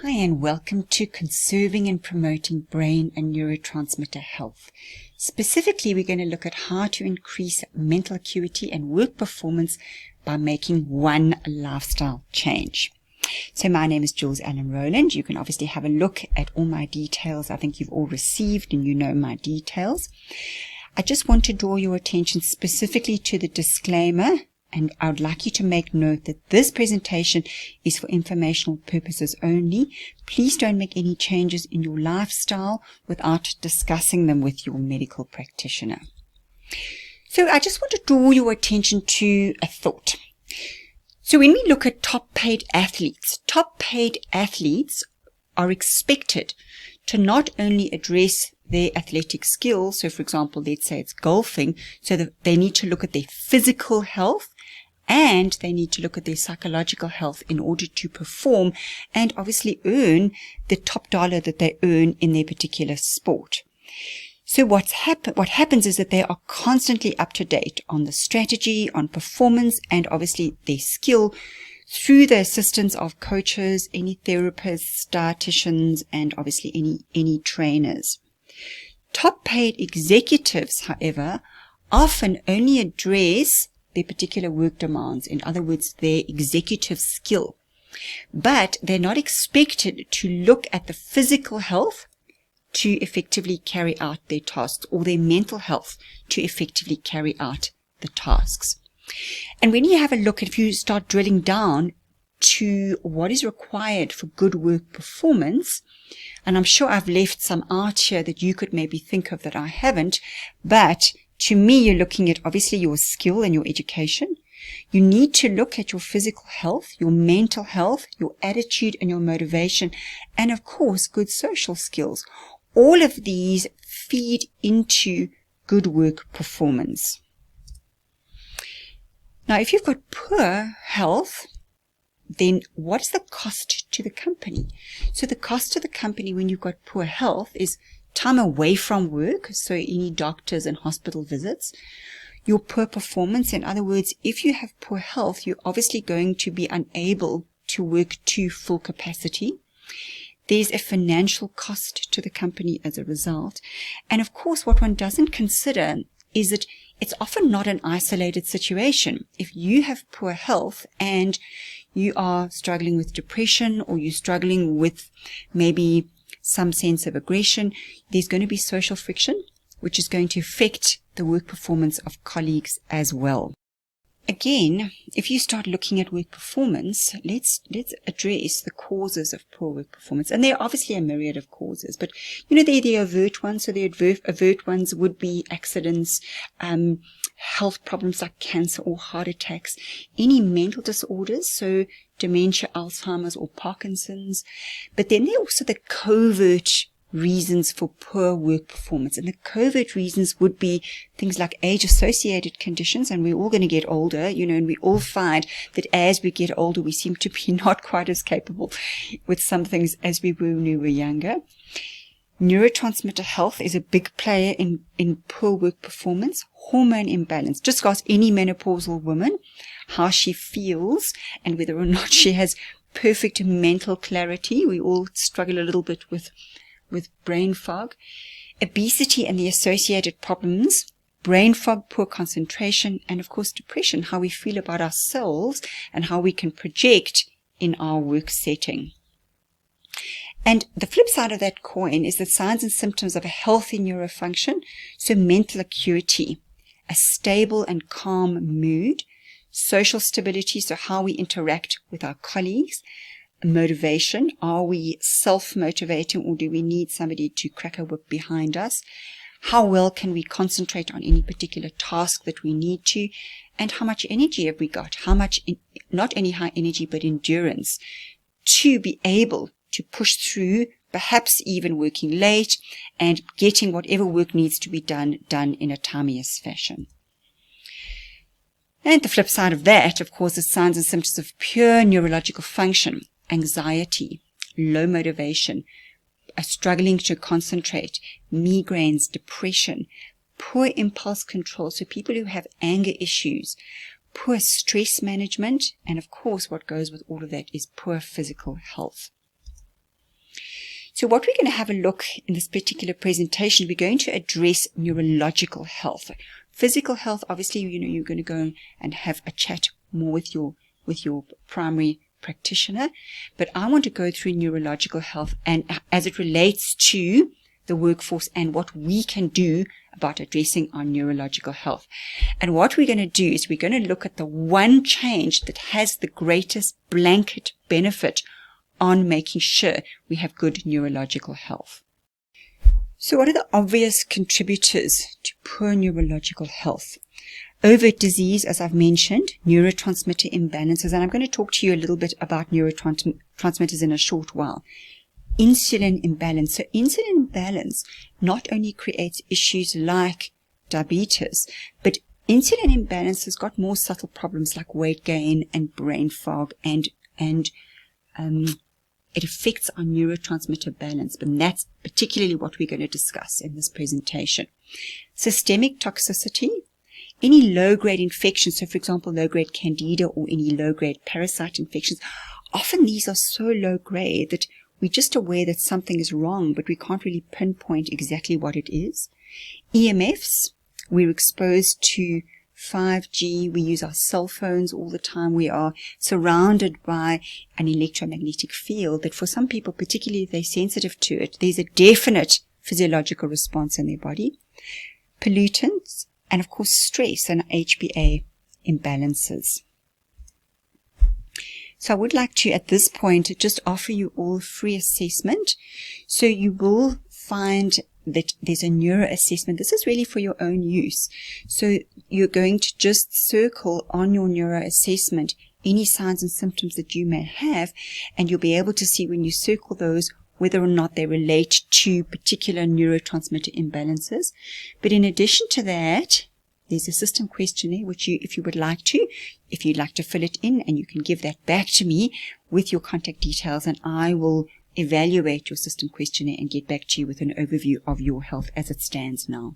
Hi and welcome to Conserving and Promoting Brain and Neurotransmitter Health. Specifically, we're going to look at how to increase mental acuity and work performance by making one lifestyle change. So my name is Jules Allen Rowland. You can obviously have a look at all my details. I think you've all received and you know my details. I just want to draw your attention specifically to the disclaimer, and I would like you to make note that this presentation is for informational purposes only. Please don't make any changes in your lifestyle without discussing them with your medical practitioner. So I just want to draw your attention to a thought. So when we look at top paid athletes are expected to not only address their athletic skills. So for example, let's say it's golfing, so that they need to look at their physical health and they need to look at their psychological health in order to perform and obviously earn the top dollar that they earn in their particular sport. So what happens is that they are constantly up to date on the strategy, on performance, and obviously their skill through the assistance of coaches, any therapists, dietitians, and obviously any trainers. Top paid executives, however, often only address their particular work demands, in other words, their executive skill. But they're not expected to look at the physical health to effectively carry out their tasks, or their mental health to effectively carry out the tasks. And when you have a look, if you start drilling down to what is required for good work performance, and I'm sure I've left some out here that you could maybe think of that I haven't, but to me, you're looking at obviously your skill and your education. You need to look at your physical health, your mental health, your attitude and your motivation, and of course, good social skills. All of these feed into good work performance. Now, if you've got poor health, then what's the cost to the company? So the cost to the company when you've got poor health is time away from work, so any doctors and hospital visits. Your poor performance, in other words, if you have poor health, you're obviously going to be unable to work to full capacity. There's a financial cost to the company as a result. And of course, what one doesn't consider is that it's often not an isolated situation. If you have poor health and you are struggling with depression, or you're struggling with maybe some sense of aggression, there's going to be social friction, which is going to affect the work performance of colleagues as well. Again, if you start looking at work performance, let's address the causes of poor work performance. And there are obviously a myriad of causes, but they're the overt ones. So the overt ones would be accidents, health problems like cancer or heart attacks, any mental disorders, so dementia, Alzheimer's or Parkinson's. But then there are also the covert reasons for poor work performance. And the covert reasons would be things like age-associated conditions, and we're all going to get older, and we all find that as we get older, we seem to be not quite as capable with some things as we were when we were younger. Neurotransmitter health is a big player in poor work performance. Hormone imbalance. Just ask any menopausal woman how she feels and whether or not she has perfect mental clarity. We all struggle a little bit with brain fog. Obesity and the associated problems, brain fog, poor concentration, and of course depression, how we feel about ourselves and how we can project in our work setting. And the flip side of that coin is the signs and symptoms of a healthy neurofunction, so mental acuity, a stable and calm mood, social stability, so how we interact with our colleagues, motivation, are we self-motivating or do we need somebody to crack a whip behind us? How well can we concentrate on any particular task that we need to? And how much energy have we got? How much, not only high energy, but endurance to be able to push through, perhaps even working late and getting whatever work needs to be done in a timeliest fashion. And the flip side of that, of course, is signs and symptoms of pure neurological function, anxiety, low motivation, struggling to concentrate, migraines, depression, poor impulse control, so people who have anger issues, poor stress management, and of course what goes with all of that is poor physical health. So what we're going to have a look in this particular presentation, we're going to address neurological health. Physical health, obviously, you're going to go and have a chat more with your primary practitioner, but I want to go through neurological health and as it relates to the workforce and what we can do about addressing our neurological health. And what we're going to do is we're going to look at the one change that has the greatest blanket benefit on making sure we have good neurological health. So what are the obvious contributors to poor neurological health? Overt disease, as I've mentioned, neurotransmitter imbalances, and I'm going to talk to you a little bit about neurotransmitters in a short while. Insulin imbalance. So insulin imbalance not only creates issues like diabetes, but insulin imbalance has got more subtle problems like weight gain and brain fog and it affects our neurotransmitter balance, but that's particularly what we're going to discuss in this presentation. Systemic toxicity. Any low-grade infections, so for example, low-grade candida or any low-grade parasite infections, often these are so low-grade that we're just aware that something is wrong, but we can't really pinpoint exactly what it is. EMFs, we're exposed to 5G, we use our cell phones all the time, we are surrounded by an electromagnetic field that for some people, particularly if they're sensitive to it, there's a definite physiological response in their body. Pollutants, and of course stress and HPA imbalances. So I would like to, at this point, just offer you all a free assessment. So you will find that there's a neuro assessment. This is really for your own use. So you're going to just circle on your neuro assessment any signs and symptoms that you may have, and you'll be able to see when you circle those whether or not they relate to particular neurotransmitter imbalances. But in addition to that, there's a system questionnaire, which if you'd like to fill it in, and you can give that back to me with your contact details, and I will evaluate your system questionnaire and get back to you with an overview of your health as it stands now.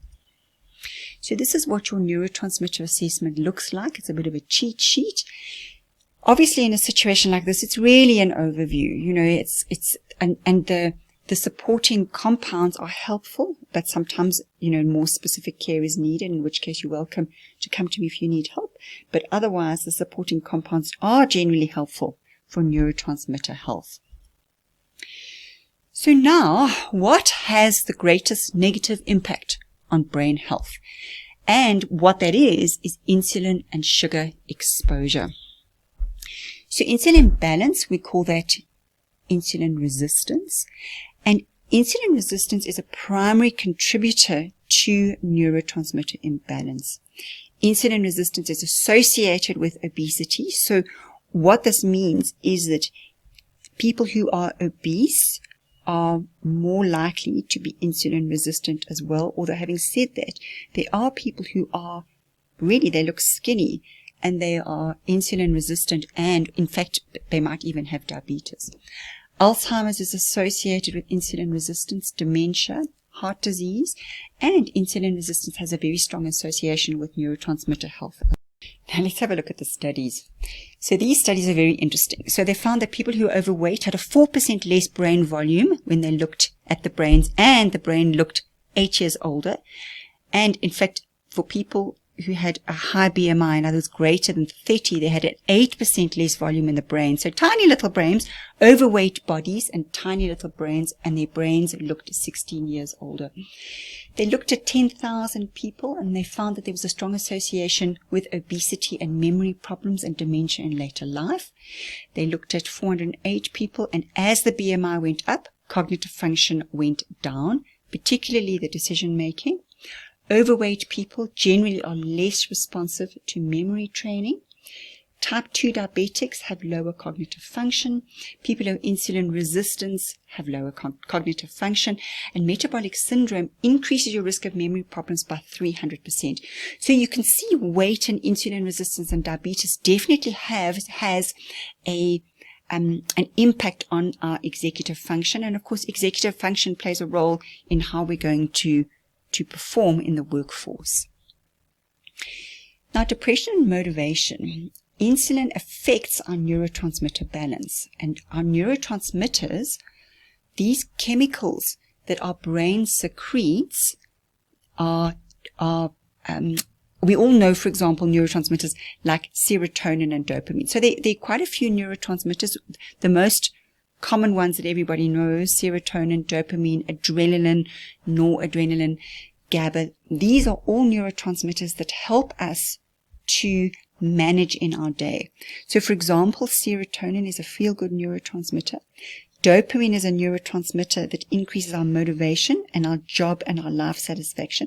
So this is what your neurotransmitter assessment looks like. It's a bit of a cheat sheet. Obviously, in a situation like this, it's really an overview. And the supporting compounds are helpful, but sometimes, more specific care is needed, in which case you're welcome to come to me if you need help. But otherwise, the supporting compounds are generally helpful for neurotransmitter health. So now, what has the greatest negative impact on brain health? And what that is insulin and sugar exposure. So insulin imbalance, we call that insulin resistance. And insulin resistance is a primary contributor to neurotransmitter imbalance. Insulin resistance is associated with obesity. So what this means is that people who are obese are more likely to be insulin resistant as well. Although having said that, there are people who are really, they look skinny and they are insulin resistant, and in fact, they might even have diabetes. Alzheimer's is associated with insulin resistance, dementia, heart disease, and insulin resistance has a very strong association with neurotransmitter health. Now let's have a look at the studies. So these studies are very interesting. So they found that people who are overweight had a 4% less brain volume when they looked at the brains, and the brain looked 8 years older. And in fact, for people who had a high BMI, in other words, greater than 30, they had an 8% less volume in the brain. So tiny little brains, overweight bodies, and tiny little brains, and their brains looked 16 years older. They looked at 10,000 people, and they found that there was a strong association with obesity and memory problems and dementia in later life. They looked at 408 people, and as the BMI went up, cognitive function went down, particularly the decision making. Overweight people generally are less responsive to memory training. Type 2 diabetics have lower cognitive function. People who have insulin resistance have lower cognitive function. And metabolic syndrome increases your risk of memory problems by 300%. So you can see weight and insulin resistance and diabetes definitely has an impact on our executive function. And of course, executive function plays a role in how we're going to perform in the workforce. Now, depression and motivation. Insulin affects our neurotransmitter balance, and our neurotransmitters, these chemicals that our brain secretes are we all know, for example, neurotransmitters like serotonin and dopamine. So there are quite a few neurotransmitters. The most common ones that everybody knows: serotonin, dopamine, adrenaline, noradrenaline, GABA. These are all neurotransmitters that help us to manage in our day. So, for example, serotonin is a feel-good neurotransmitter. Dopamine is a neurotransmitter that increases our motivation and our job and our life satisfaction.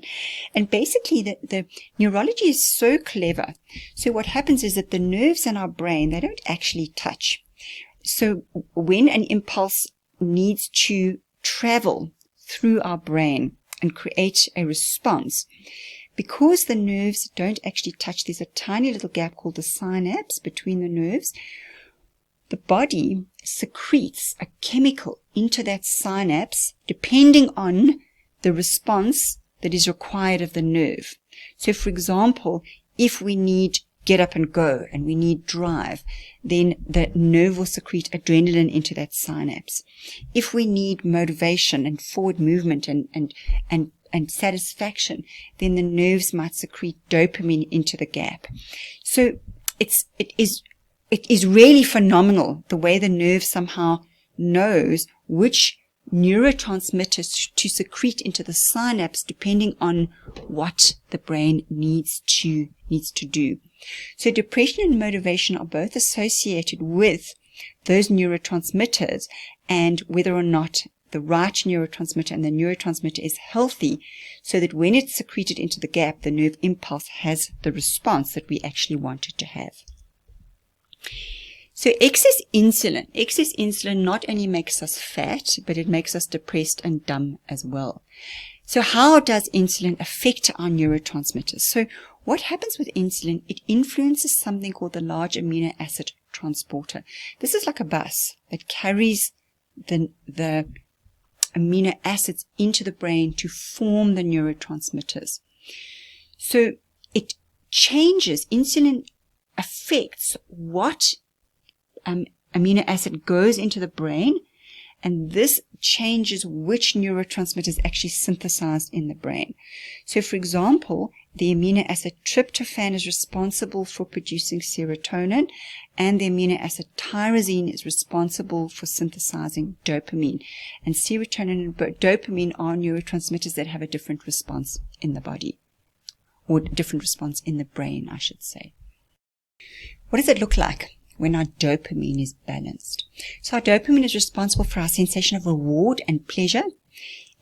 And basically, the neurology is so clever. So what happens is that the nerves in our brain, they don't actually touch. So when an impulse needs to travel through our brain and create a response, because the nerves don't actually touch, there's a tiny little gap called the synapse between the nerves. The body secretes a chemical into that synapse depending on the response that is required of the nerve. So, for example, if we need get up and go and we need drive, then the nerve will secrete adrenaline into that synapse. If we need motivation and forward movement and satisfaction, then the nerves might secrete dopamine into the gap. So it is really phenomenal the way the nerve somehow knows which neurotransmitters to secrete into the synapse depending on what the brain needs to do. So depression and motivation are both associated with those neurotransmitters, and whether or not the right neurotransmitter and the neurotransmitter is healthy, so that when it's secreted into the gap, the nerve impulse has the response that we actually want it to have. So excess insulin not only makes us fat, but it makes us depressed and dumb as well. So how does insulin affect our neurotransmitters? So what happens with insulin? It influences something called the large amino acid transporter. This is like a bus that carries the amino acids into the brain to form the neurotransmitters. So it changes, insulin affects what amino acid goes into the brain, and this changes which neurotransmitter is actually synthesized in the brain. So, for example, the amino acid tryptophan is responsible for producing serotonin, and the amino acid tyrosine is responsible for synthesizing dopamine. And serotonin and dopamine are neurotransmitters that have a different response in the body, or a different response in the brain, I should say. What does it look like when our dopamine is balanced? So our dopamine is responsible for our sensation of reward and pleasure.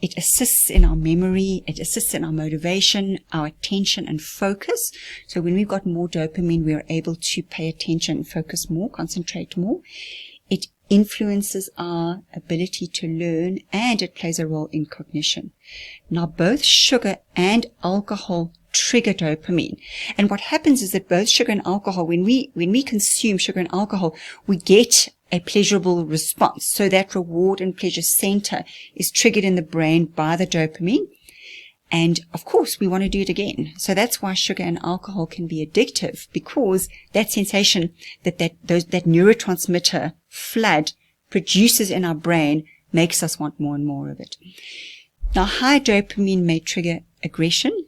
It assists in our memory. It assists in our motivation, our attention and focus. So when we've got more dopamine, we are able to pay attention, focus more, concentrate more. It influences our ability to learn, and it plays a role in cognition. Now, both sugar and alcohol trigger dopamine. And what happens is that both sugar and alcohol, when we consume sugar and alcohol, we get a pleasurable response. So that reward and pleasure center is triggered in the brain by the dopamine. And of course, we want to do it again. So that's why sugar and alcohol can be addictive, because that sensation that neurotransmitter flood produces in our brain makes us want more and more of it. Now, high dopamine may trigger aggression,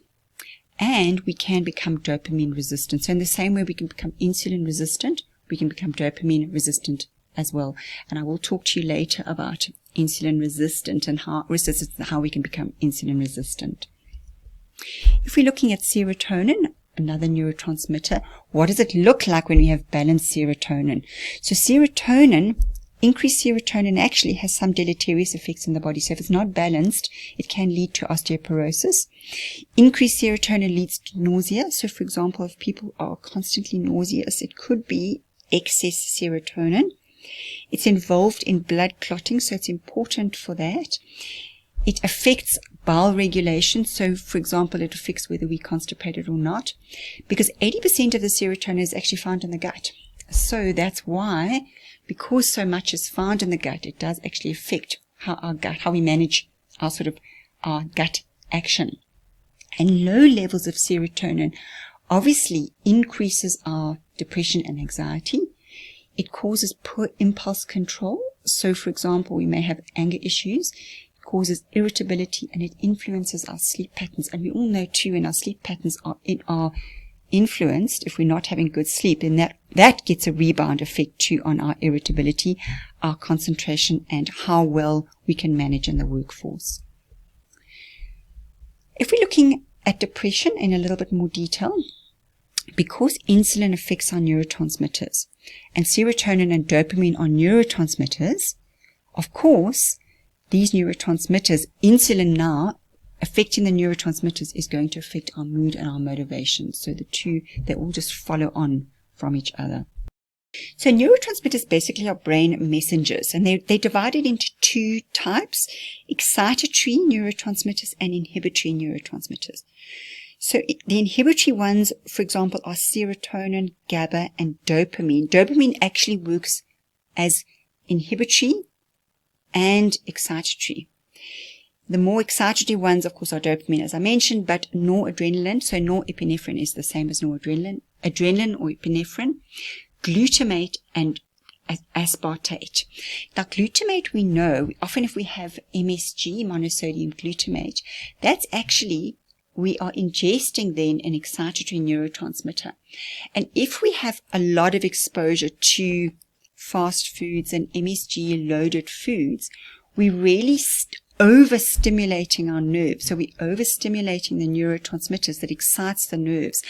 and we can become dopamine resistant. So in the same way we can become insulin resistant, we can become dopamine resistant as well. And I will talk to you later about insulin resistant and how we can become insulin resistant. If we're looking at serotonin, another neurotransmitter, what does it look like when we have balanced serotonin? So increased serotonin actually has some deleterious effects in the body. So if it's not balanced, it can lead to osteoporosis. Increased serotonin leads to nausea. So for example, if people are constantly nauseous, it could be excess serotonin. It's involved in blood clotting, so it's important for that. It affects bowel regulation. So, for example, it affects whether we're constipated or not, because 80% of the serotonin is actually found in the gut. So that's why, because so much is found in the gut, it does actually affect how we manage our gut action. And low levels of serotonin obviously increases our depression and anxiety. It causes poor impulse control. So, for example, we may have anger issues, it causes irritability, and it influences our sleep patterns. And we all know too, when our sleep patterns are influenced, if we're not having good sleep, then that gets a rebound effect too on our irritability, our concentration, and how well we can manage in the workforce. If we're looking at depression in a little bit more detail, because insulin affects our neurotransmitters, and serotonin and dopamine are neurotransmitters, of course, these neurotransmitters, insulin now affecting the neurotransmitters, is going to affect our mood and our motivation. So the two, they all just follow on from each other. So neurotransmitters basically are brain messengers, and they're divided into two types: excitatory neurotransmitters and inhibitory neurotransmitters. So the inhibitory ones, for example, are serotonin, GABA, and dopamine. Dopamine actually works as inhibitory and excitatory. The more excitatory ones, of course, are dopamine, as I mentioned, but noradrenaline, so norepinephrine is the same as noradrenaline, adrenaline or epinephrine, glutamate, and aspartate. Now, glutamate, we know, often if we have MSG, monosodium glutamate, that's actually, we are ingesting then an excitatory neurotransmitter. And if we have a lot of exposure to fast foods and MSG-loaded foods, we really overstimulating our nerves. So we're overstimulating the neurotransmitters that excites the nerves.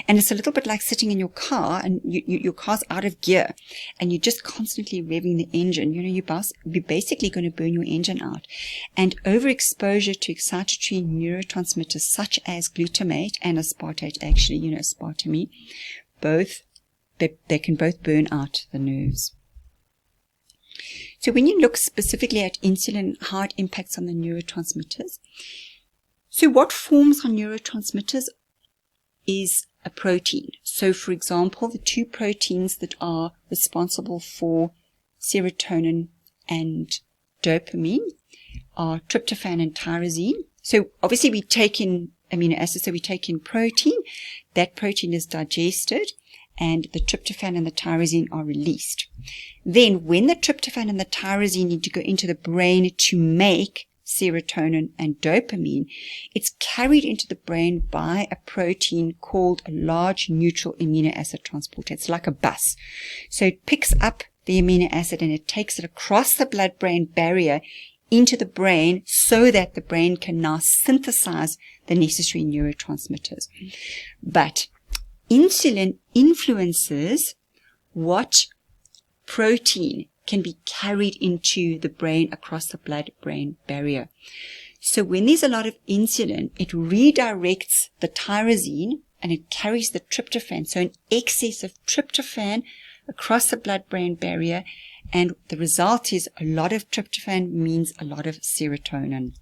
And it's a little bit like sitting in your car and your car's out of gear and you're just constantly revving the engine. You're basically going to burn your engine out. And overexposure to excitatory neurotransmitters such as glutamate and aspartate, actually, aspartame, they can both burn out the nerves. So when you look specifically at insulin, how it impacts on the neurotransmitters. So what forms our neurotransmitters is a protein. So for example, the two proteins that are responsible for serotonin and dopamine are tryptophan and tyrosine. So obviously we take in amino acids, so we take in protein. That protein is digested, and the tryptophan and the tyrosine are released. Then when the tryptophan and the tyrosine need to go into the brain to make serotonin and dopamine, it's carried into the brain by a protein called a large neutral amino acid transporter. It's like a bus. So it picks up the amino acid and it takes it across the blood-brain barrier into the brain so that the brain can now synthesize the necessary neurotransmitters. But insulin influences what protein can be carried into the brain across the blood-brain barrier. So when there's a lot of insulin, it redirects the tyrosine and it carries the tryptophan. So an excess of tryptophan across the blood-brain barrier, and the result is a lot of tryptophan means a lot of serotonin.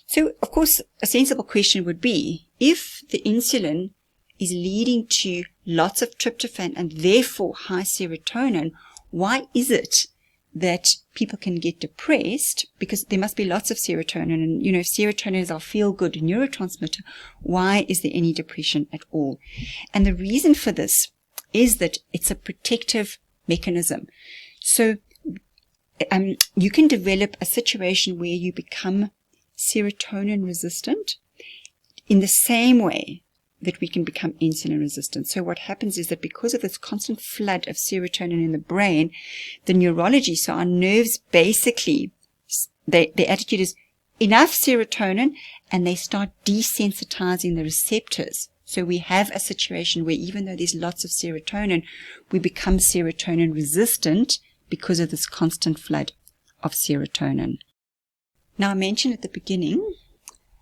So, of course, a sensible question would be, if the insulin is leading to lots of tryptophan and therefore high serotonin, why is it that people can get depressed? Because there must be lots of serotonin, and if serotonin is our feel-good neurotransmitter, why is there any depression at all? And the reason for this is that it's a protective mechanism. So you can develop a situation where you become serotonin resistant in the same way that we can become insulin resistant. So what happens is that because of this constant flood of serotonin in the brain, the neurology, so our nerves basically, their attitude is enough serotonin, and they start desensitizing the receptors. So we have a situation where even though there's lots of serotonin, we become serotonin resistant because of this constant flood of serotonin. Now, I mentioned at the beginning,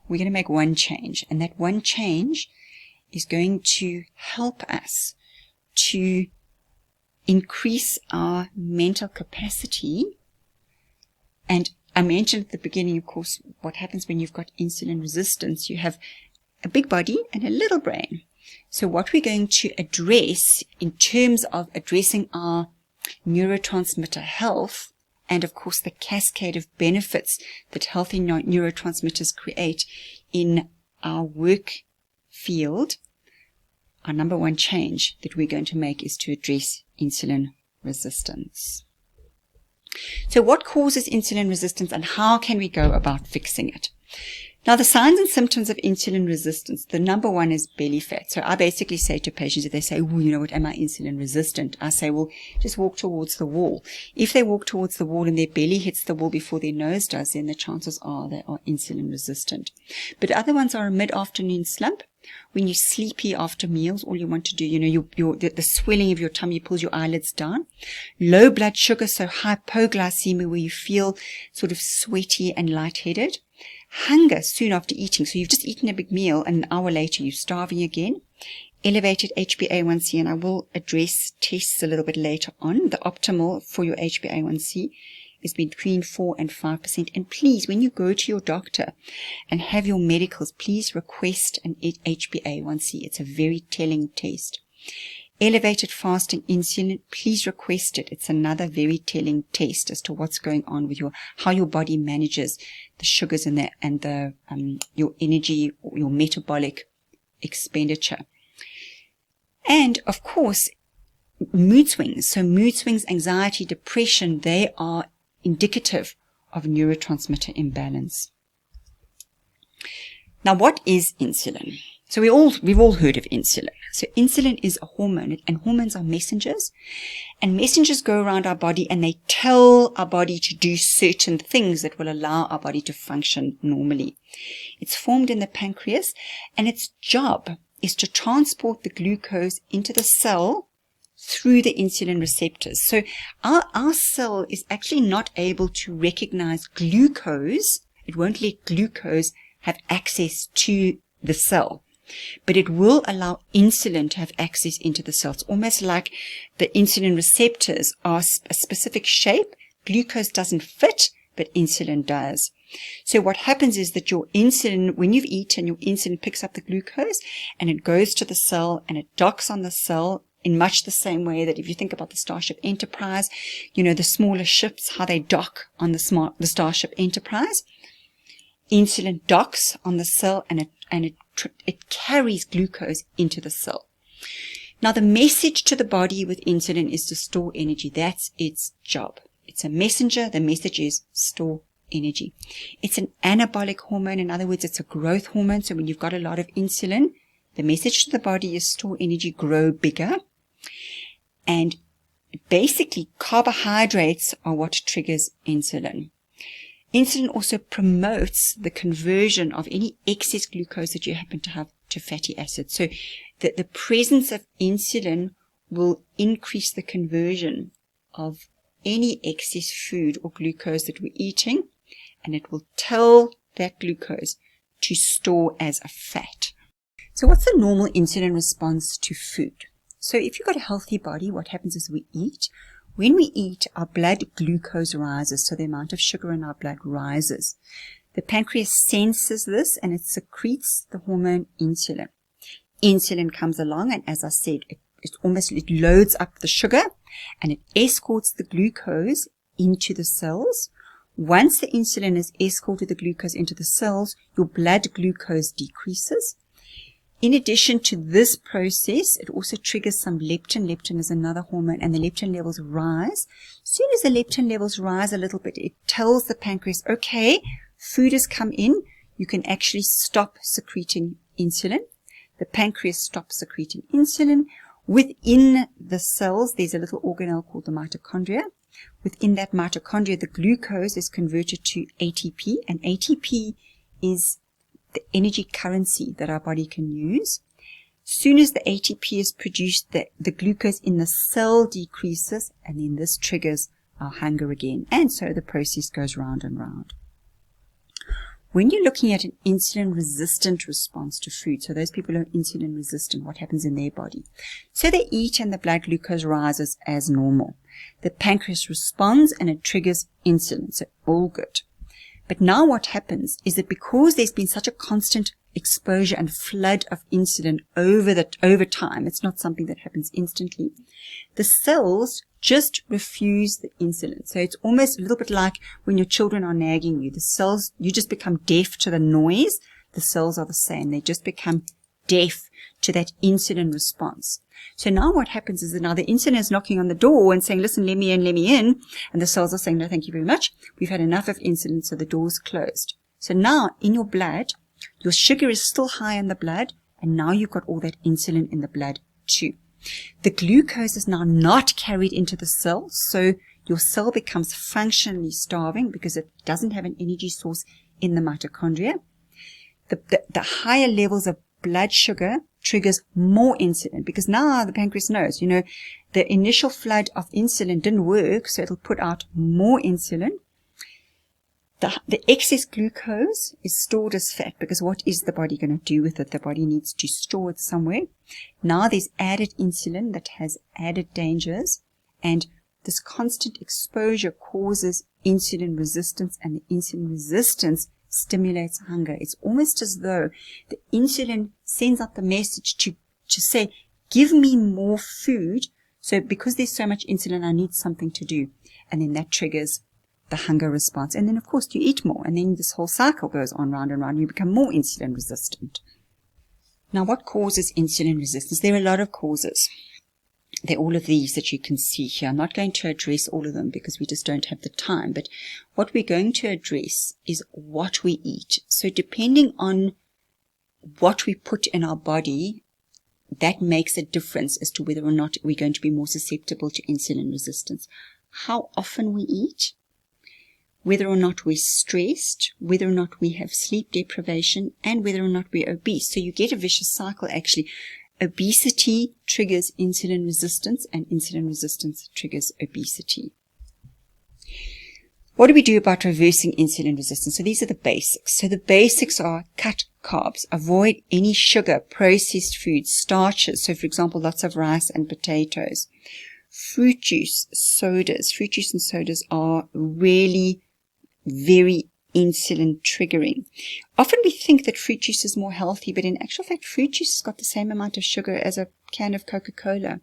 we're going to make one change, and that one change is going to help us to increase our mental capacity. And I mentioned at the beginning, of course, what happens when you've got insulin resistance. You have a big body and a little brain. So what we're going to address in terms of addressing our neurotransmitter health, and of course the cascade of benefits that healthy neurotransmitters create in our work field, our number one change that we're going to make is to address insulin resistance. So what causes insulin resistance and how can we go about fixing it? Now, the signs and symptoms of insulin resistance, the number one is belly fat. So I basically say to patients, if they say, well, you know what, am I insulin resistant? I say, well, just walk towards the wall. If they walk towards the wall and their belly hits the wall before their nose does, then the chances are they are insulin resistant. But other ones are a mid-afternoon slump. When you're sleepy after meals, all you want to do, you know, the swelling of your tummy pulls your eyelids down. Low blood sugar, so hypoglycemia, where you feel sort of sweaty and lightheaded. Hunger soon after eating, so you've just eaten a big meal and an hour later you're starving again. Elevated HbA1c, and I will address tests a little bit later on. The optimal for your HbA1c is between 4 and 5%. And please, when you go to your doctor and have your medicals, please request an HbA1c. It's a very telling test. Elevated fasting insulin, please request it. It's another very telling test as to what's going on with how your body manages the sugars and your energy, or your metabolic expenditure. And of course, mood swings. So mood swings, anxiety, depression, they are indicative of neurotransmitter imbalance. Now, what is insulin? So we've all heard of insulin. So insulin is a hormone, and hormones are messengers, and messengers go around our body and they tell our body to do certain things that will allow our body to function normally. It's formed in the pancreas, and its job is to transport the glucose into the cell through the insulin receptors. So our cell is actually not able to recognize glucose. It won't let glucose have access to the cell, but it will allow insulin to have access into the cell. It's almost like the insulin receptors are a specific shape. Glucose doesn't fit, but insulin does. So what happens is that your insulin, when you've eaten, your insulin picks up the glucose and it goes to the cell and it docks on the cell in much the same way that if you think about the Starship Enterprise, you know, the smaller ships, how they dock on the Starship Enterprise. Insulin docks on the cell and it carries glucose into the cell. Now, the message to the body with insulin is to store energy. That's its job. It's a messenger. The message is store energy. It's an anabolic hormone. In other words, it's a growth hormone. So when you've got a lot of insulin, the message to the body is store energy, grow bigger. And basically, carbohydrates are what triggers insulin. Insulin also promotes the conversion of any excess glucose that you happen to have to fatty acids. So the presence of insulin will increase the conversion of any excess food or glucose that we're eating, and it will tell that glucose to store as a fat. So what's the normal insulin response to food? So if you've got a healthy body, what happens is we eat. When we eat, our blood glucose rises, so the amount of sugar in our blood rises. The pancreas senses this and it secretes the hormone insulin. Insulin comes along, and as I said, it loads up the sugar and it escorts the glucose into the cells. Once the insulin has escorted the glucose into the cells, your blood glucose decreases. In addition to this process, it also triggers some leptin. Leptin is another hormone, and the leptin levels rise. As soon as the leptin levels rise a little bit, it tells the pancreas, okay, food has come in. You can actually stop secreting insulin. The pancreas stops secreting insulin. Within the cells, there's a little organelle called the mitochondria. Within that mitochondria, the glucose is converted to ATP, and ATP is the energy currency that our body can use. Soon as the ATP is produced, the glucose in the cell decreases, and then this triggers our hunger again. And so the process goes round and round. When you're looking at an insulin-resistant response to food, so those people who are insulin-resistant, what happens in their body? So they eat and the blood glucose rises as normal. The pancreas responds and it triggers insulin, so all good. But now what happens is that because there's been such a constant exposure and flood of insulin over time, it's not something that happens instantly, the cells just refuse the insulin. So it's almost a little bit like when your children are nagging you. The cells, you just become deaf to the noise. The cells are the same. They just become deaf to that insulin response. So now what happens is that now the insulin is knocking on the door and saying, listen, let me in. And the cells are saying, no, thank you very much. We've had enough of insulin, so the door's closed. So now in your blood, your sugar is still high in the blood, and now you've got all that insulin in the blood too. The glucose is now not carried into the cell, so your cell becomes functionally starving because it doesn't have an energy source in the mitochondria. The higher levels of blood sugar triggers more insulin because now the pancreas knows, the initial flood of insulin didn't work, so it'll put out more insulin. The excess glucose is stored as fat because what is the body going to do with it? The body needs to store it somewhere. Now there's added insulin that has added dangers, and this constant exposure causes insulin resistance, and the insulin resistance stimulates hunger. It's almost as though the insulin sends out the message to say, give me more food. So because there's so much insulin, I need something to do. And then that triggers the hunger response. And then, of course, you eat more. And then this whole cycle goes on round and round. You become more insulin resistant. Now, what causes insulin resistance? There are a lot of causes. There are all of these that you can see here. I'm not going to address all of them because we just don't have the time. But what we're going to address is what we eat. So depending on what we put in our body, that makes a difference as to whether or not we're going to be more susceptible to insulin resistance. How often we eat, whether or not we're stressed, whether or not we have sleep deprivation, and whether or not we're obese. So you get a vicious cycle, actually. Obesity triggers insulin resistance, and insulin resistance triggers obesity. What do we do about reversing insulin resistance? So these are the basics. So the basics are cut carbs, avoid any sugar, processed foods, starches. So for example, lots of rice and potatoes. Fruit juice, sodas. Fruit juice and sodas are really very insulin triggering. Often we think that fruit juice is more healthy, but in actual fact, fruit juice has got the same amount of sugar as a can of Coca-Cola.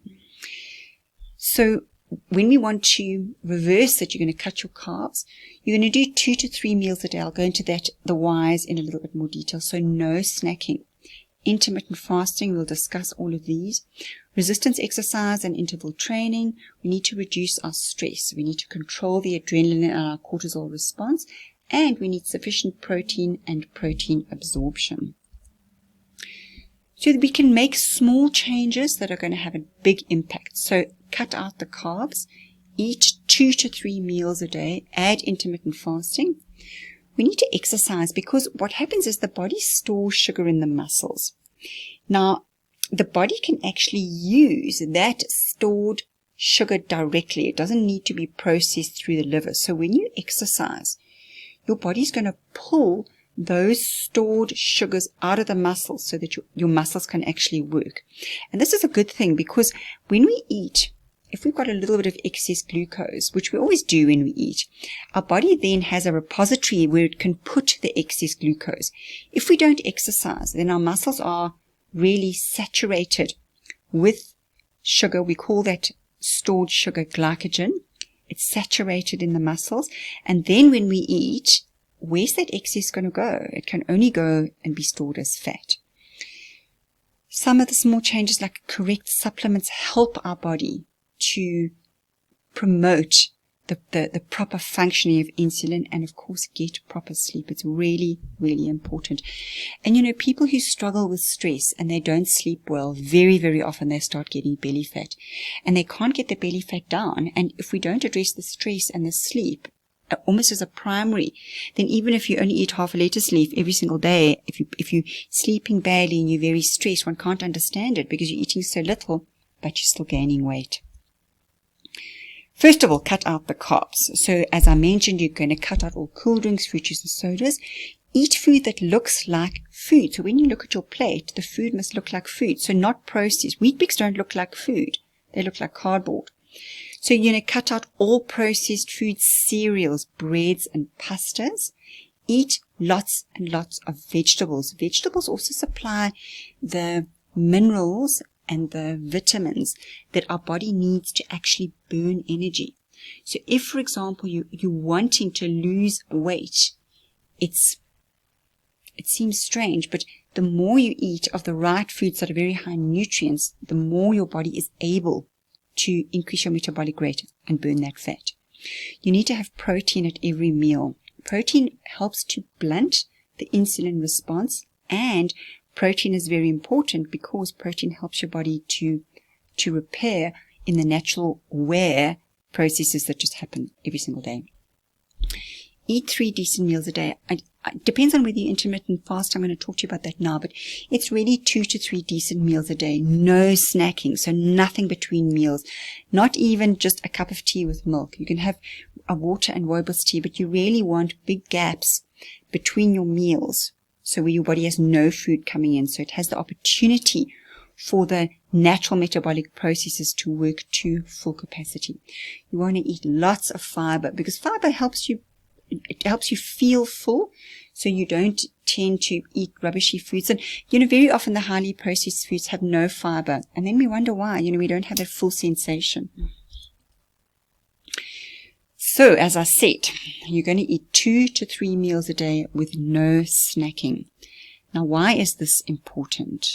So when we want to reverse it, you're going to cut your carbs. You're going to do 2 to 3 meals a day. I'll go into that, the whys, in a little bit more detail. So no snacking. Intermittent fasting, we'll discuss all of these. Resistance exercise and interval training. We need to reduce our stress. We need to control the adrenaline and our cortisol response. And we need sufficient protein and protein absorption. So that we can make small changes that are going to have a big impact. So cut out the carbs, eat 2 to 3 meals a day, add intermittent fasting. We need to exercise because what happens is the body stores sugar in the muscles. Now, the body can actually use that stored sugar directly. It doesn't need to be processed through the liver. So when you exercise, your body's going to pull those stored sugars out of the muscles so that your muscles can actually work. And this is a good thing because when we eat, if we've got a little bit of excess glucose, which we always do when we eat, our body then has a repository where it can put the excess glucose. If we don't exercise, then our muscles are really saturated with sugar. We call that stored sugar glycogen. It's saturated in the muscles. And then when we eat, where's that excess going to go? It can only go and be stored as fat. Some of the small changes like correct supplements help our body to promote the proper functioning of insulin and, of course, get proper sleep. It's really, really important. And, people who struggle with stress and they don't sleep well, very, very often they start getting belly fat. And they can't get the belly fat down. And if we don't address the stress and the sleep almost as a primary, then even if you only eat half a lettuce leaf every single day, if you're sleeping badly and you're very stressed, one can't understand it because you're eating so little, but you're still gaining weight. First of all, cut out the carbs. So as I mentioned, you're going to cut out all cool drinks, fruit juice and sodas. Eat food that looks like food. So when you look at your plate, the food must look like food. So not processed. Wheat Bix don't look like food. They look like cardboard. So you're going to cut out all processed foods, cereals, breads and pastas. Eat lots and lots of vegetables. Vegetables also supply the minerals and the vitamins that our body needs to actually burn energy. So if, for example, you're wanting to lose weight, it seems strange, but the more you eat of the right foods that are very high in nutrients, the more your body is able to increase your metabolic rate and burn that fat. You need to have protein at every meal. Protein helps to blunt the insulin response, and protein is very important because protein helps your body to repair in the natural wear processes that just happen every single day. Eat 3 decent meals a day. It depends on whether you're intermittent fast. I'm going to talk to you about that now, but it's really 2 to 3 decent meals a day. No snacking, so nothing between meals. Not even just a cup of tea with milk. You can have a water and rooibos tea, but you really want big gaps between your meals, so where your body has no food coming in, so it has the opportunity for the natural metabolic processes to work to full capacity. You want to eat lots of fiber, because fiber helps you feel full, so you don't tend to eat rubbishy foods. And, very often the highly processed foods have no fiber, and then we wonder why, we don't have that full sensation. So, as I said, you're going to eat 2 to 3 meals a day with no snacking. Now, why is this important?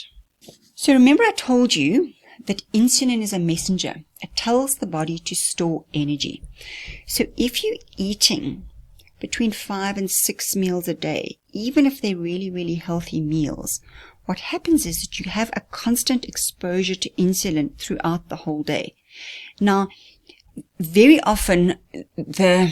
So remember I told you that insulin is a messenger. It tells the body to store energy. So if you're eating between 5 and 6 meals a day, even if they're really, really healthy meals, what happens is that you have a constant exposure to insulin throughout the whole day. Now, very often the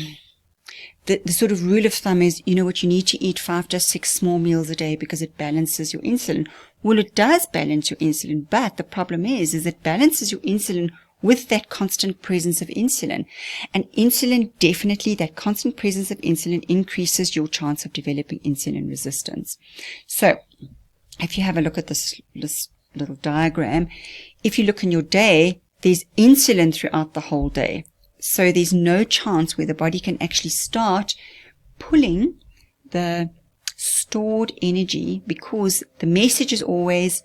sort of rule of thumb is, what you need to eat 5 to 6 small meals a day because it balances your insulin. Well, it does balance your insulin, but the problem is it balances your insulin with that constant presence of insulin. And insulin, definitely, that constant presence of insulin increases your chance of developing insulin resistance. So, if you have a look at this little diagram, if you look in your day, there's insulin throughout the whole day. So there's no chance where the body can actually start pulling the stored energy, because the message is always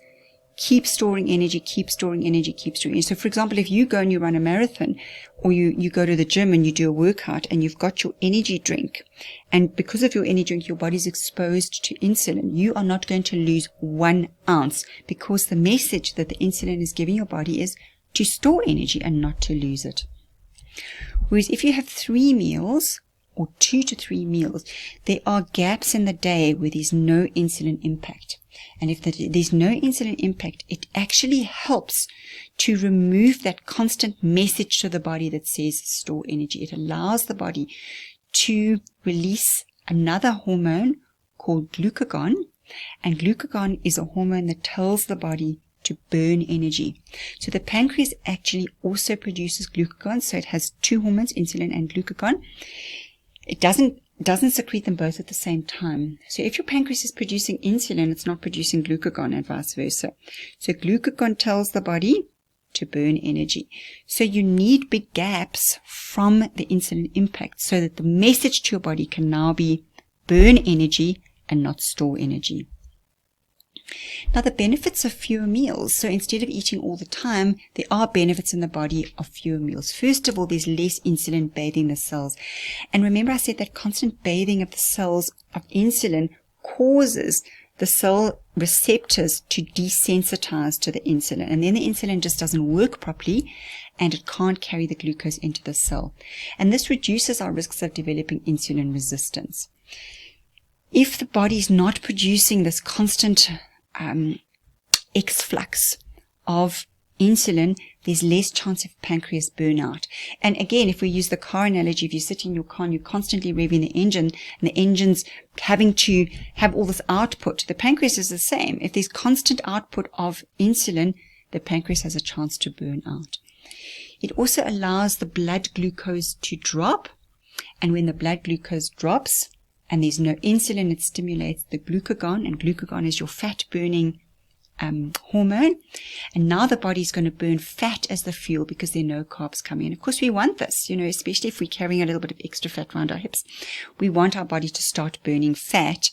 keep storing energy, keep storing energy, keep storing energy. So for example, if you go and you run a marathon, or you go to the gym and you do a workout and you've got your energy drink, and because of your energy drink your body's exposed to insulin, you are not going to lose 1 ounce, because the message that the insulin is giving your body is to store energy and not to lose it. Whereas if you have 3 meals, or 2 to 3 meals, there are gaps in the day where there's no insulin impact. And if there's no insulin impact, it actually helps to remove that constant message to the body that says store energy. It allows the body to release another hormone called glucagon. And glucagon is a hormone that tells the body to burn energy. So the pancreas actually also produces glucagon. So it has 2 hormones, insulin and glucagon. It doesn't secrete them both at the same time. So if your pancreas is producing insulin, it's not producing glucagon, and vice versa. So glucagon tells the body to burn energy. So you need big gaps from the insulin impact so that the message to your body can now be burn energy and not store energy. Now, the benefits of fewer meals. So instead of eating all the time, there are benefits in the body of fewer meals. First of all, there's less insulin bathing the cells. And remember I said that constant bathing of the cells of insulin causes the cell receptors to desensitize to the insulin. And then the insulin just doesn't work properly, and it can't carry the glucose into the cell. And this reduces our risks of developing insulin resistance. If the body is not producing this constant exflux of insulin, there's less chance of pancreas burnout. And again, if we use the car analogy, if you sit in your car and you're constantly revving the engine, and the engine's having to have all this output, the pancreas is the same. If there's constant output of insulin, the pancreas has a chance to burn out. It also allows the blood glucose to drop, and when the blood glucose drops, and there's no insulin, it stimulates the glucagon, and glucagon is your fat-burning hormone. And now the body's going to burn fat as the fuel because there are no carbs coming in. Of course, we want this, especially if we're carrying a little bit of extra fat around our hips. We want our body to start burning fat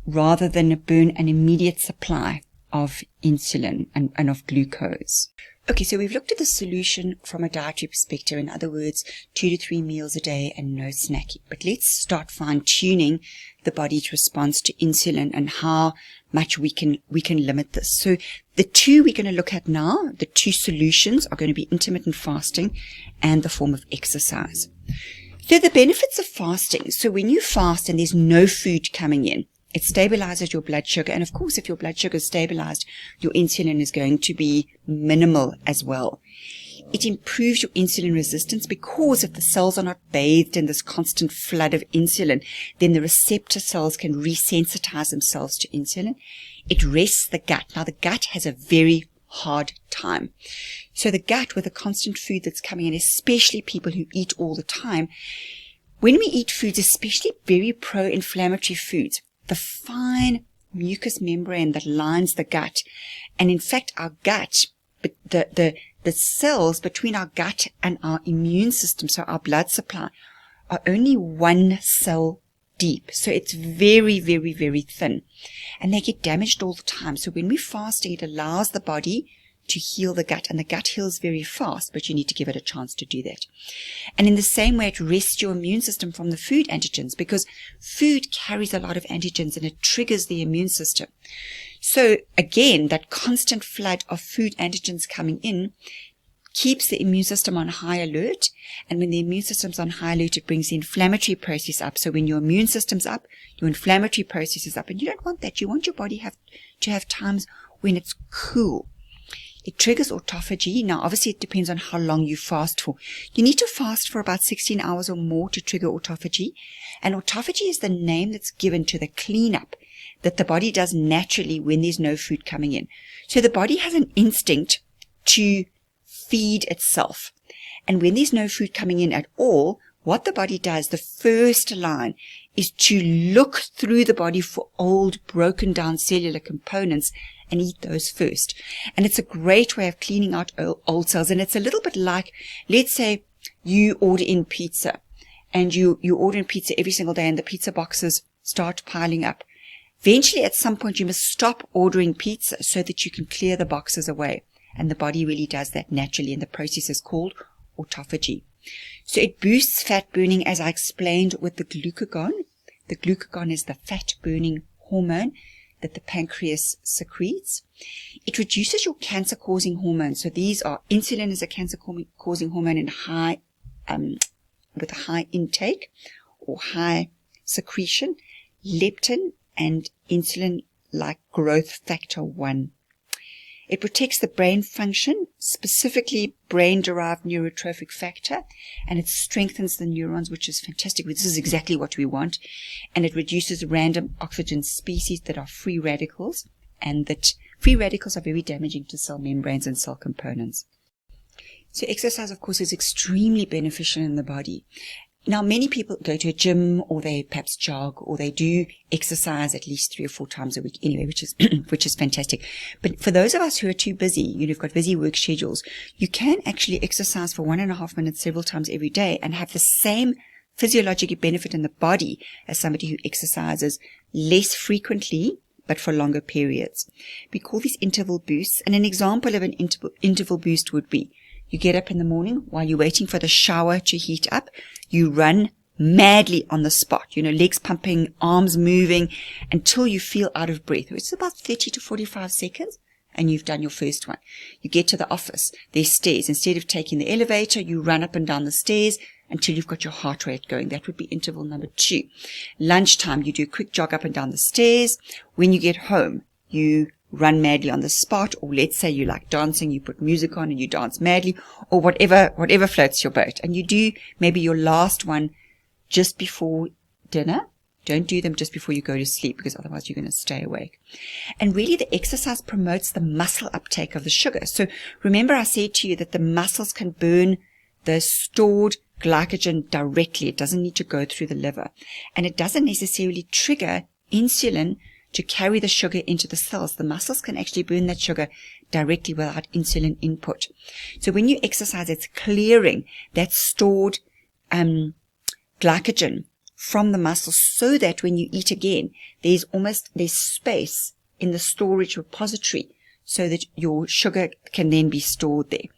rather than burn an immediate supply of insulin and of glucose. Okay, so we've looked at the solution from a dietary perspective. In other words, 2 to 3 meals a day and no snacking. But let's start fine-tuning the body's response to insulin and how much we can limit this. So the two we're going to look at now, the two solutions, are going to be intermittent fasting and the form of exercise. So the benefits of fasting. So when you fast and there's no food coming in, it stabilizes your blood sugar. And of course, if your blood sugar is stabilized, your insulin is going to be minimal as well. It improves your insulin resistance because if the cells are not bathed in this constant flood of insulin, then the receptor cells can resensitize themselves to insulin. It rests the gut. Now, the gut has a very hard time. So the gut, with the constant food that's coming in, especially people who eat all the time, when we eat foods, especially very pro-inflammatory foods, the fine mucous membrane that lines the gut, and in fact our gut, the cells between our gut and our immune system, so our blood supply, are only one cell deep. So it's very, very, very thin, and they get damaged all the time. So when we're fasting, it allows the body to heal the gut, and the gut heals very fast, but you need to give it a chance to do that. And in the same way, it rests your immune system from the food antigens, because food carries a lot of antigens and it triggers the immune system. So again, that constant flood of food antigens coming in keeps the immune system on high alert, and when the immune system's on high alert, it brings the inflammatory process up. So when your immune system's up, your inflammatory process is up, and you don't want that. You want your body to have times when it's cool. It triggers autophagy. Now, obviously, it depends on how long you fast for. You need to fast for about 16 hours or more to trigger autophagy. And autophagy is the name that's given to the cleanup that the body does naturally when there's no food coming in. So the body has an instinct to feed itself. And when there's no food coming in at all, what the body does, the first line, is to look through the body for old, broken down cellular components and eat those first. And it's a great way of cleaning out old cells. And it's a little bit like, let's say you order in pizza, and you order in pizza every single day, and the pizza boxes start piling up. Eventually, at some point, you must stop ordering pizza so that you can clear the boxes away. And the body really does that naturally, and the process is called autophagy. So it boosts fat burning, as I explained with the glucagon. The glucagon is the fat-burning hormone that the pancreas secretes. It reduces your cancer-causing hormones. So these are, insulin is a cancer-causing hormone in with a high intake or high secretion, leptin and insulin like growth factor 1. It protects the brain function, specifically brain-derived neurotrophic factor, and it strengthens the neurons, which is fantastic. This is exactly what we want. And it reduces random oxygen species that are free radicals, and that free radicals are very damaging to cell membranes and cell components. So exercise, of course, is extremely beneficial in the body. Now, many people go to a gym, or they perhaps jog, or they do exercise at least 3 or 4 times a week anyway, which is fantastic. But for those of us who are too busy, you've got busy work schedules, you can actually exercise for 1.5 minutes several times every day and have the same physiological benefit in the body as somebody who exercises less frequently, but for longer periods. We call these interval boosts, and an example of an interval boost would be, you get up in the morning while you're waiting for the shower to heat up. You run madly on the spot, legs pumping, arms moving until you feel out of breath. It's about 30 to 45 seconds and you've done your first one. You get to the office, there's stairs. Instead of taking the elevator, you run up and down the stairs until you've got your heart rate going. That would be interval number 2. Lunchtime, you do a quick jog up and down the stairs. When you get home, you run madly on the spot, or let's say you like dancing, you put music on and you dance madly, or whatever floats your boat. And you do maybe your last one just before dinner. Don't do them just before you go to sleep, because otherwise you're going to stay awake. And really the exercise promotes the muscle uptake of the sugar. So remember I said to you that the muscles can burn the stored glycogen directly. It doesn't need to go through the liver. And it doesn't necessarily trigger insulin to carry the sugar into the cells. The muscles can actually burn that sugar directly without insulin input. So when you exercise, it's clearing that stored glycogen from the muscles, so that when you eat again, there's space in the storage repository so that your sugar can then be stored there.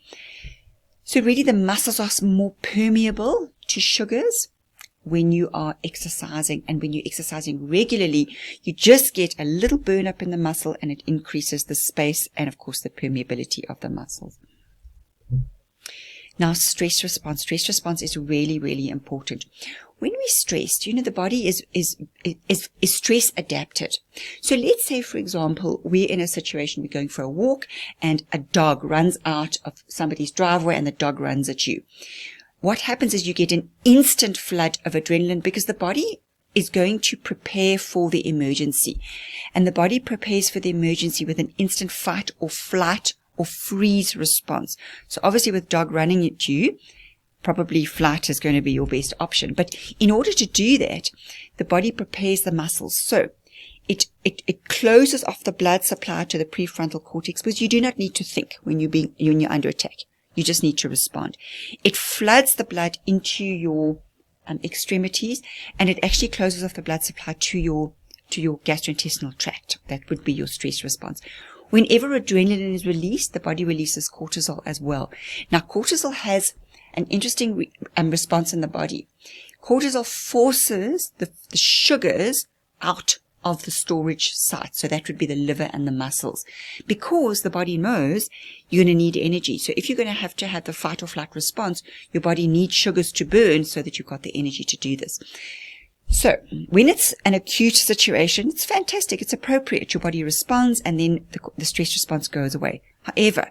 So really the muscles are more permeable to sugars when you are exercising, and when you're exercising regularly, you just get a little burn up in the muscle and it increases the space and of course the permeability of the muscles. Now, stress response. Stress response is really, really important. When we're stressed, the body is stress adapted. So let's say, for example, we're in a situation, we're going for a walk and a dog runs out of somebody's driveway and the dog runs at you. What happens is you get an instant flood of adrenaline because the body is going to prepare for the emergency. And the body prepares for the emergency with an instant fight or flight or freeze response. So obviously with dog running at you, probably flight is going to be your best option. But in order to do that, the body prepares the muscles. So it closes off the blood supply to the prefrontal cortex because you do not need to think when you're under attack. You just need to respond. It floods the blood into your extremities, and it actually closes off the blood supply to your gastrointestinal tract. That would be your stress response. Whenever adrenaline is released, the body releases cortisol as well. Now, cortisol has an interesting response in the body. Cortisol forces the sugars out of the storage site. So that would be the liver and the muscles, because the body knows you're going to need energy. So if you're going to have the fight or flight response, your body needs sugars to burn so that you've got the energy to do this. So when it's an acute situation, it's fantastic. It's appropriate. Your body responds and then the stress response goes away. However,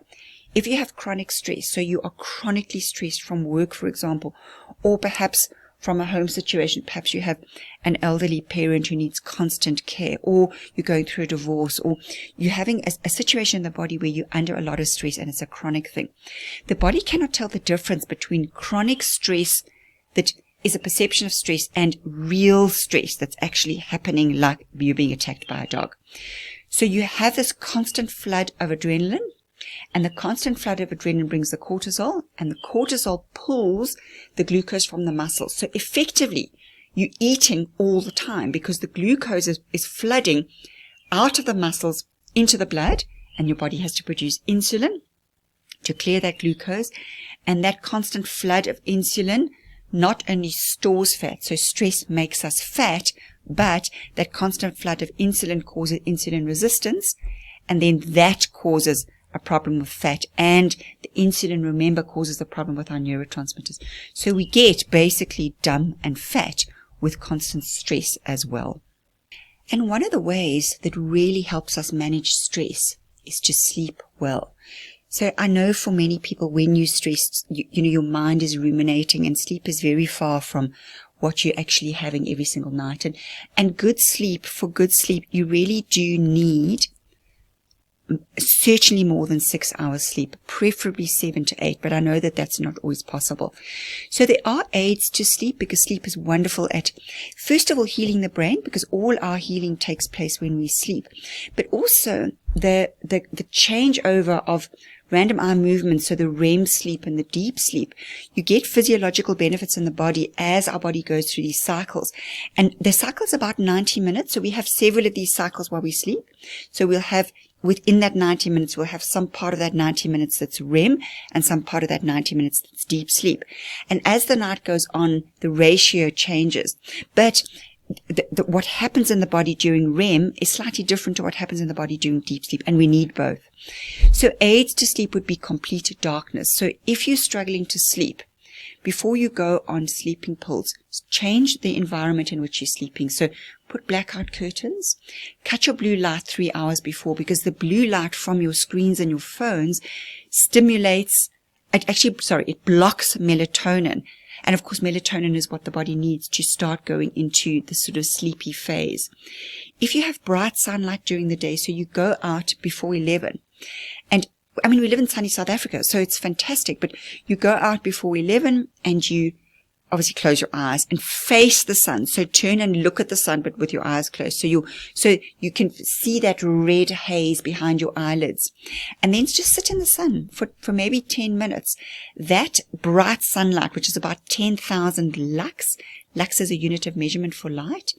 if you have chronic stress, so you are chronically stressed from work, for example, or perhaps from a home situation, perhaps you have an elderly parent who needs constant care, or you're going through a divorce, or you're having a situation in the body where you're under a lot of stress and it's a chronic thing. The body cannot tell the difference between chronic stress that is a perception of stress and real stress that's actually happening, like you being attacked by a dog. So you have this constant flood of adrenaline, and the constant flood of adrenaline brings the cortisol, and the cortisol pulls the glucose from the muscles. So effectively, you're eating all the time because the glucose is flooding out of the muscles into the blood, and your body has to produce insulin to clear that glucose. And that constant flood of insulin not only stores fat, so stress makes us fat, but that constant flood of insulin causes insulin resistance, and then that causes a problem with fat, and the insulin, remember, causes the problem with our neurotransmitters. So we get basically dumb and fat with constant stress as well. And one of the ways that really helps us manage stress is to sleep well. So I know for many people, when you're stressed, your mind is ruminating, and sleep is very far from what you're actually having every single night. And for good sleep, you really do need certainly more than 6 hours sleep, preferably 7 to 8, but I know that that's not always possible. So there are aids to sleep, because sleep is wonderful at, first of all, healing the brain, because all our healing takes place when we sleep, but also the changeover of random eye movements, so the REM sleep and the deep sleep. You get physiological benefits in the body as our body goes through these cycles. And the cycle's about 90 minutes, so we have several of these cycles while we sleep. So we'll have, within that 90 minutes, we'll have some part of that 90 minutes that's REM and some part of that 90 minutes that's deep sleep. And as the night goes on, the ratio changes. But what happens in the body during REM is slightly different to what happens in the body during deep sleep, and we need both. So aids to sleep would be complete darkness. So if you're struggling to sleep, before you go on sleeping pills, change the environment in which you're sleeping. So put blackout curtains, cut your blue light 3 hours before, because the blue light from your screens and your phones it blocks melatonin. And of course, melatonin is what the body needs to start going into the sort of sleepy phase. If you have bright sunlight during the day, so you go out before 11, and I mean, we live in sunny South Africa, so it's fantastic, but you go out before 11 and you obviously close your eyes and face the sun. So turn and look at the sun, but with your eyes closed. So you can see that red haze behind your eyelids. And then just sit in the sun for maybe 10 minutes. That bright sunlight, which is about 10,000 lux. Lux is a unit of measurement for light.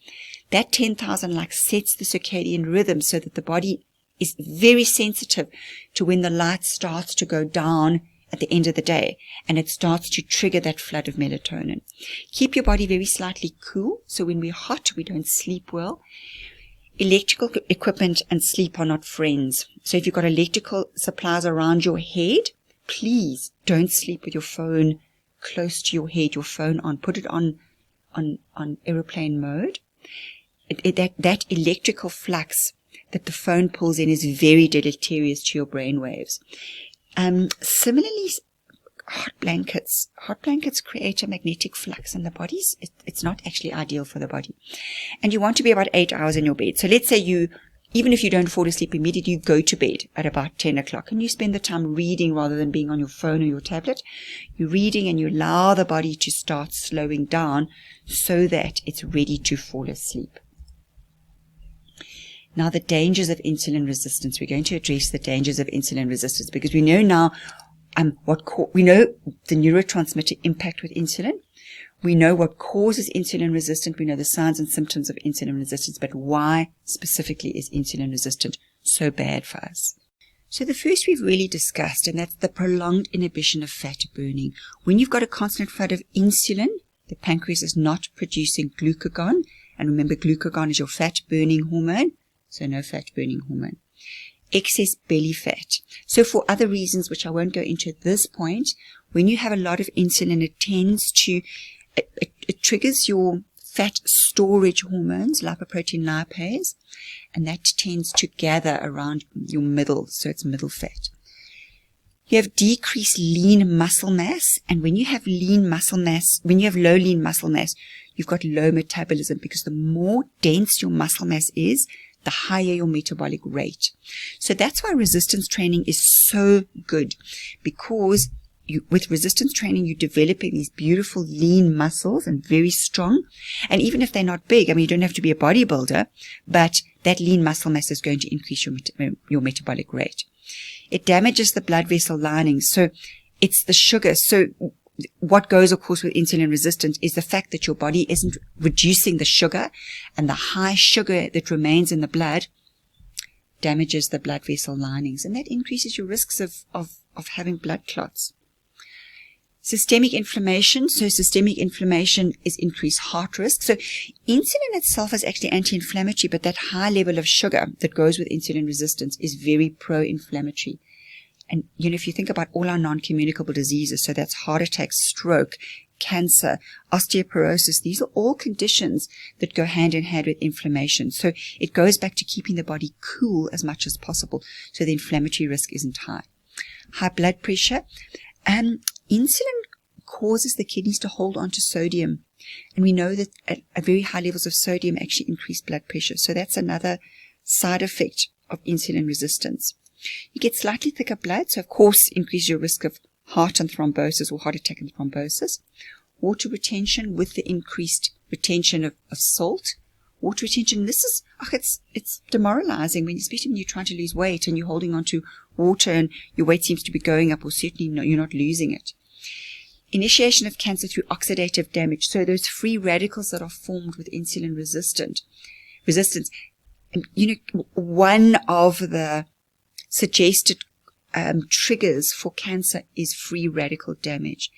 That 10,000 lux sets the circadian rhythm so that the body is very sensitive to when the light starts to go down at the end of the day, and it starts to trigger that flood of melatonin. Keep your body very slightly cool, so when we're hot, we don't sleep well. Electrical equipment and sleep are not friends. So if you've got electrical supplies around your head, please don't sleep with your phone close to your head, your phone on. Put it on aeroplane mode. That electrical flux that the phone pulls in is very deleterious to your brain waves. Similarly, hot blankets create a magnetic flux in the body. It's not actually ideal for the body. And you want to be about 8 hours in your bed. So let's say even if you don't fall asleep immediately, you go to bed at about 10 o'clock and you spend the time reading rather than being on your phone or your tablet. You're reading and you allow the body to start slowing down so that it's ready to fall asleep. Now, the dangers of insulin resistance. We're going to address the dangers of insulin resistance because we know now we know the neurotransmitter impact with insulin. We know what causes insulin resistance. We know the signs and symptoms of insulin resistance, but why specifically is insulin resistant so bad for us? So the first we've really discussed, and that's the prolonged inhibition of fat burning. When you've got a constant flood of insulin, the pancreas is not producing glucagon. And remember, glucagon is your fat burning hormone. So no fat burning hormone. Excess belly fat. So for other reasons, which I won't go into at this point, when you have a lot of insulin, it triggers your fat storage hormones, lipoprotein lipase, and that tends to gather around your middle, so it's middle fat. You have decreased lean muscle mass, and when you have lean muscle mass, when you have low lean muscle mass, you've got low metabolism because the more dense your muscle mass is, the higher your metabolic rate. So that's why resistance training is so good, because with resistance training, you're developing these beautiful lean muscles and very strong. And even if they're not big, you don't have to be a bodybuilder, but that lean muscle mass is going to increase your metabolic rate. It damages the blood vessel lining. So it's the sugar. So what goes, of course, with insulin resistance is the fact that your body isn't reducing the sugar, and the high sugar that remains in the blood damages the blood vessel linings, and that increases your risks of having blood clots. Systemic inflammation. So systemic inflammation is increased heart risk. So insulin itself is actually anti-inflammatory, but that high level of sugar that goes with insulin resistance is very pro-inflammatory. And, if you think about all our non-communicable diseases, so that's heart attack, stroke, cancer, osteoporosis, these are all conditions that go hand in hand with inflammation. So it goes back to keeping the body cool as much as possible, so the inflammatory risk isn't high. High blood pressure. Insulin causes the kidneys to hold on to sodium. And we know that at very high levels of sodium actually increase blood pressure. So that's another side effect of insulin resistance. You get slightly thicker blood, so of course increase your risk of heart and thrombosis or heart attack and thrombosis. Water retention with the increased retention of salt. Water retention, this is, it's demoralizing, especially when you're trying to lose weight and you're holding on to water and your weight seems to be going up, or certainly you're not losing it. Initiation of cancer through oxidative damage. So those free radicals that are formed with insulin resistance. One of the suggested triggers for cancer is free radical damage.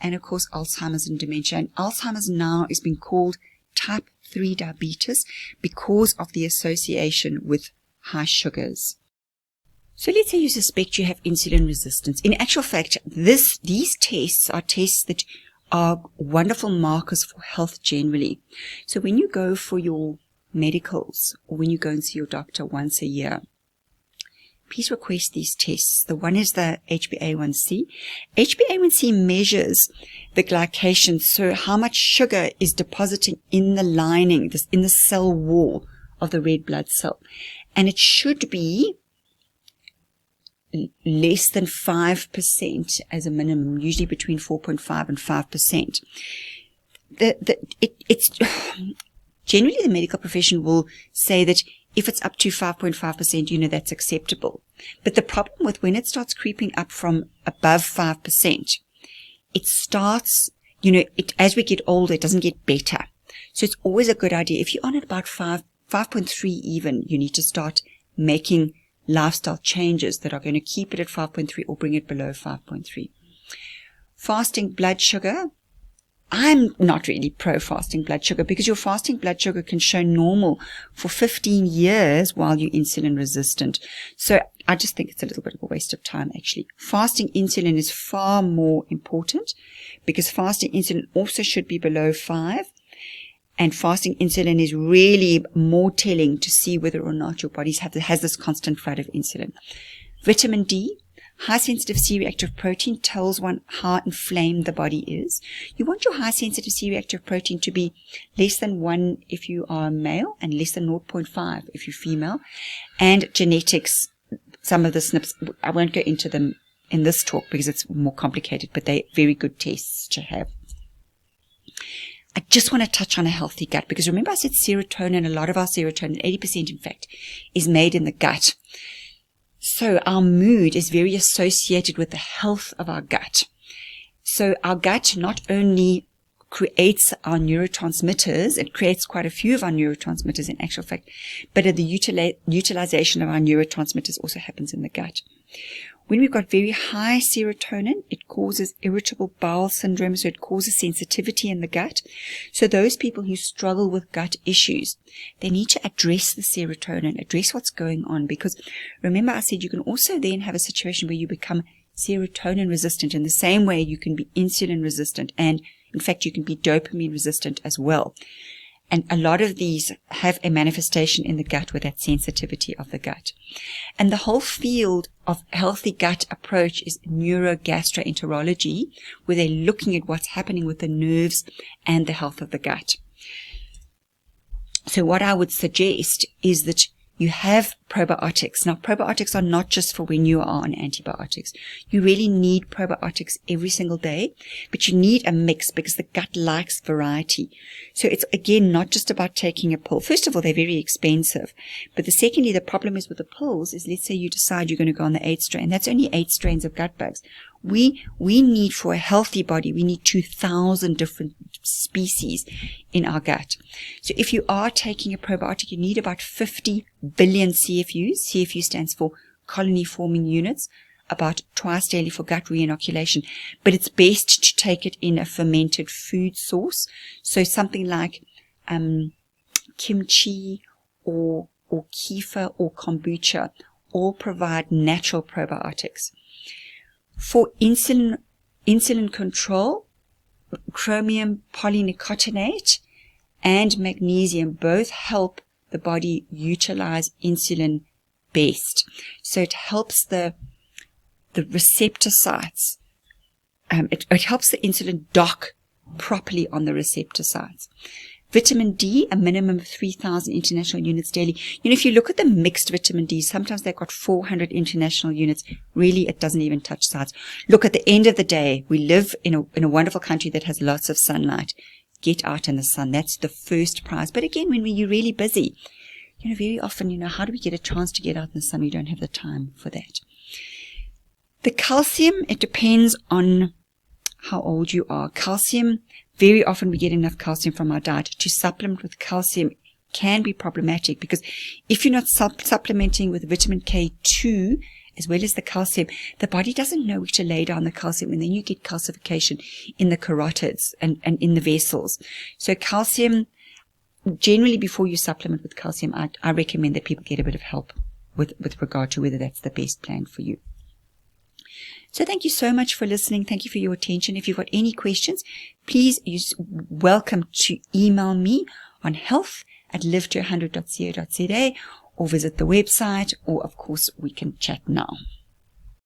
And of course, Alzheimer's and dementia. And Alzheimer's now is being called type 3 diabetes because of the association with high sugars. So let's say you suspect you have insulin resistance. In actual fact, these tests are tests that are wonderful markers for health generally. So when you go for your medicals or when you go and see your doctor once a year, please request these tests. The one is the HbA1c. HbA1c measures the glycation, so how much sugar is depositing in the lining, in the cell wall of the red blood cell. And it should be less than 5% as a minimum, usually between 4.5 and 5%. It's generally the medical profession will say that if it's up to 5.5%, that's acceptable. But the problem with when it starts creeping up from above 5%, it starts, as we get older, it doesn't get better. So it's always a good idea. If you're on at about 5.3 even, you need to start making lifestyle changes that are going to keep it at 5.3 or bring it below 5.3. Fasting blood sugar. I'm not really pro fasting blood sugar because your fasting blood sugar can show normal for 15 years while you're insulin resistant. So I just think it's a little bit of a waste of time, actually. Fasting insulin is far more important because fasting insulin also should be below 5. And fasting insulin is really more telling to see whether or not your body has this constant flood of insulin. Vitamin D. High-sensitive C-reactive protein tells one how inflamed the body is. You want your high-sensitive C-reactive protein to be less than 1 if you are male and less than 0.5 if you're female. And genetics, some of the SNPs, I won't go into them in this talk because it's more complicated, but they're very good tests to have. I just want to touch on a healthy gut because remember I said serotonin, a lot of our serotonin, 80% in fact, is made in the gut. So our mood is very associated with the health of our gut. So our gut not only creates our neurotransmitters, it creates quite a few of our neurotransmitters in actual fact, but the utilization of our neurotransmitters also happens in the gut. When we've got very high serotonin, it causes irritable bowel syndrome, so it causes sensitivity in the gut. So those people who struggle with gut issues, they need to address the serotonin, address what's going on, because remember I said you can also then have a situation where you become serotonin resistant in the same way you can be insulin resistant, and in fact you can be dopamine resistant as well. And a lot of these have a manifestation in the gut with that sensitivity of the gut. And the whole field of healthy gut approach is neurogastroenterology, where they're looking at what's happening with the nerves and the health of the gut. So what I would suggest is that you have probiotics. Now, probiotics are not just for when you are on antibiotics. You really need probiotics every single day, but you need a mix because the gut likes variety. So it's, again, not just about taking a pill. First of all, they're very expensive. But secondly, the problem is with the pills is, let's say you decide you're going to go on the 8th strain. That's only 8 strains of gut bugs. We need, for a healthy body, we need 2,000 different species in our gut. So if you are taking a probiotic, you need about 50 billion CFUs. CFU stands for colony forming units, about twice daily for gut reinoculation. But it's best to take it in a fermented food source. So something like kimchi or kefir or kombucha all provide natural probiotics. For insulin control, chromium polynicotinate and magnesium both help the body utilize insulin best. So it helps the receptor sites. It helps the insulin dock properly on the receptor sites. Vitamin D, a minimum of 3,000 international units daily. You know, if you look at the mixed vitamin D, sometimes they've got 400 international units. Really, it doesn't even touch sides. Look, at the end of the day, we live in a wonderful country that has lots of sunlight. Get out in the sun. That's the first prize. But again, when you're really busy, very often, how do we get a chance to get out in the sun? We don't have the time for that. The calcium, it depends on how old you are. Calcium, very often we get enough calcium from our diet. To supplement with calcium can be problematic because if you're not supplementing with vitamin K2 as well as the calcium, the body doesn't know where to lay down the calcium, and then you get calcification in the carotids and in the vessels. So calcium, generally before you supplement with calcium, I recommend that people get a bit of help with regard to whether that's the best plan for you. So thank you so much for listening. Thank you for your attention. If you've got any questions, please, you're welcome to email me on health@liveto100.co.za or visit the website, or of course we can chat now.